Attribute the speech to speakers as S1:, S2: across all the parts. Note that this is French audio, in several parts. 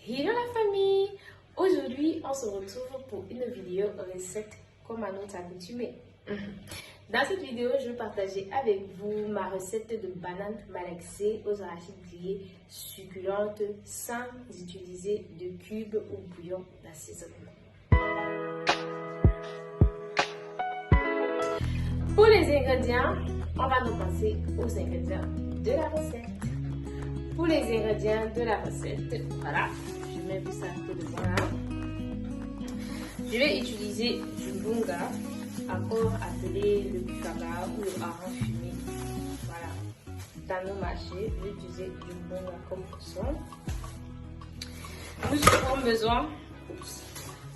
S1: Hello la famille! Aujourd'hui, on se retrouve pour une vidéo recette comme à notre accoutumée. Dans cette vidéo, je vais partager avec vous ma recette de bananes malaxées aux arachides grillés succulentes sans utiliser de cubes ou bouillon d'assaisonnement. Pour les ingrédients, on va nous passer aux ingrédients de la recette. Pour les ingrédients de la recette, voilà, je mets tout ça un peu de là. Je vais utiliser du bunga, encore appelé le bukaba ou le hareng fumé. Voilà, dans nos marchés, je vais utiliser du bunga comme poisson.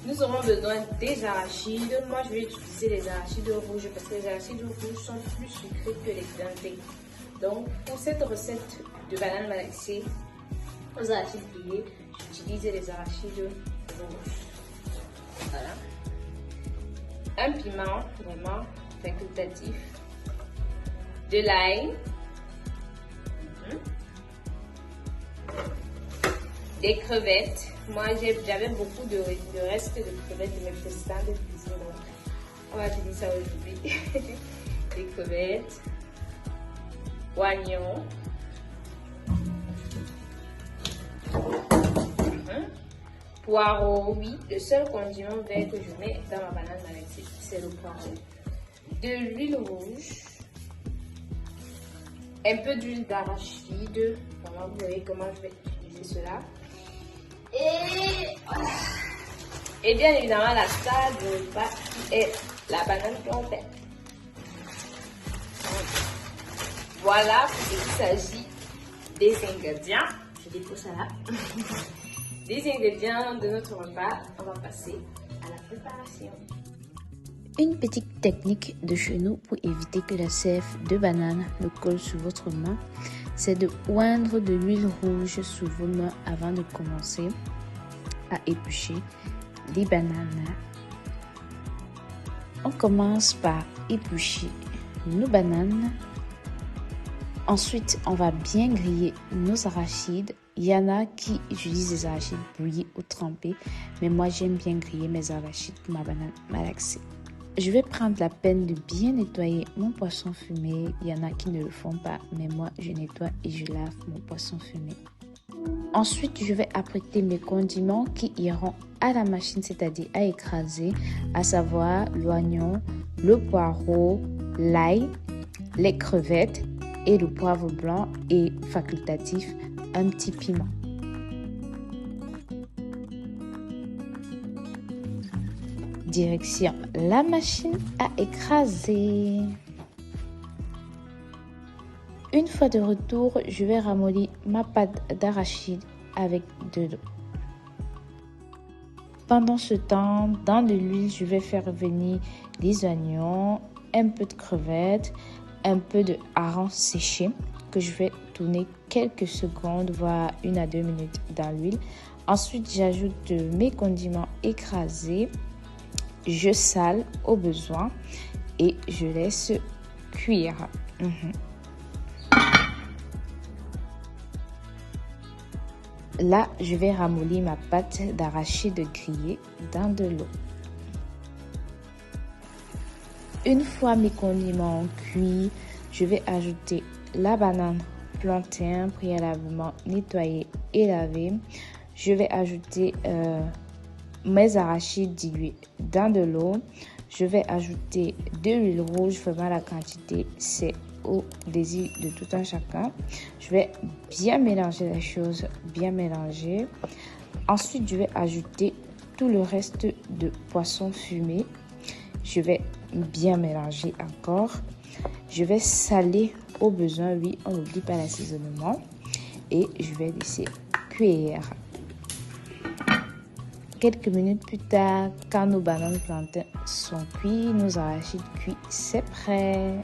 S1: Nous aurons besoin des arachides. Moi, je vais utiliser les arachides rouges parce que les arachides rouges sont plus sucrés que les dentés. Donc, pour cette recette de bananes malaxées aux arachides grillés, j'utilise les arachides rouges. Voilà. Un piment vraiment facultatif. De l'ail. Des crevettes. Moi, j'avais beaucoup de restes de crevettes de mes précédentes cuisines. Donc, on va utiliser ça aujourd'hui. Des crevettes. Oignons. Poireau, oui, le seul condiment vert que je mets dans ma banane malaxée, c'est le poireau. De l'huile rouge, un peu d'huile d'arachide, voilà, vous voyez comment je vais utiliser cela. Et bien évidemment la star du repas qui est la banane plantain. Voilà pour ce qu'il s'agit des ingrédients. Je dépose ça là. Des ingrédients de notre repas, on va passer à la préparation.
S2: Une petite technique de chez nous pour éviter que la sève de banane ne colle sur votre main, c'est de oindre de l'huile rouge sur vos mains avant de commencer à éplucher les bananes. On commence par éplucher nos bananes. Ensuite, on va bien griller nos arachides. Il y en a qui utilisent des arachides bouillis ou trempés, mais moi j'aime bien griller mes arachides pour ma banane malaxée. Je vais prendre la peine de bien nettoyer mon poisson fumé. Il y en a qui ne le font pas, mais moi je nettoie et je lave mon poisson fumé. Ensuite, je vais apprêter mes condiments qui iront à la machine, c'est-à-dire à écraser, à savoir l'oignon, le poireau, l'ail, les crevettes et le poivre blanc et facultatif, un petit piment. Direction la machine à écraser. Une fois de retour, je vais ramollir ma pâte d'arachide avec de l'eau. Pendant ce temps, dans de l'huile, je vais faire venir les oignons, un peu de crevettes, un peu de hareng séché que je vais tourner quelques secondes, voire 1 à 2 minutes dans l'huile. Ensuite, j'ajoute mes condiments écrasés. Je sale au besoin et je laisse cuire. Là, je vais ramollir ma pâte d'arachide grillée dans de l'eau. Une fois mes condiments cuits, je vais ajouter la banane plantain préalablement nettoyée et lavée. Je vais ajouter mes arachides dilués dans de l'eau. Je vais ajouter de l'huile rouge, vraiment la quantité c'est au désir de tout un chacun. Je vais bien mélanger les choses, bien mélanger. Ensuite, je vais ajouter tout le reste de poisson fumé. Je vais bien mélanger encore. Je vais saler au besoin, oui, on n'oublie pas l'assaisonnement. Et je vais laisser cuire. Quelques minutes plus tard, quand nos bananes plantains sont cuits, nos arachides cuits, c'est prêt.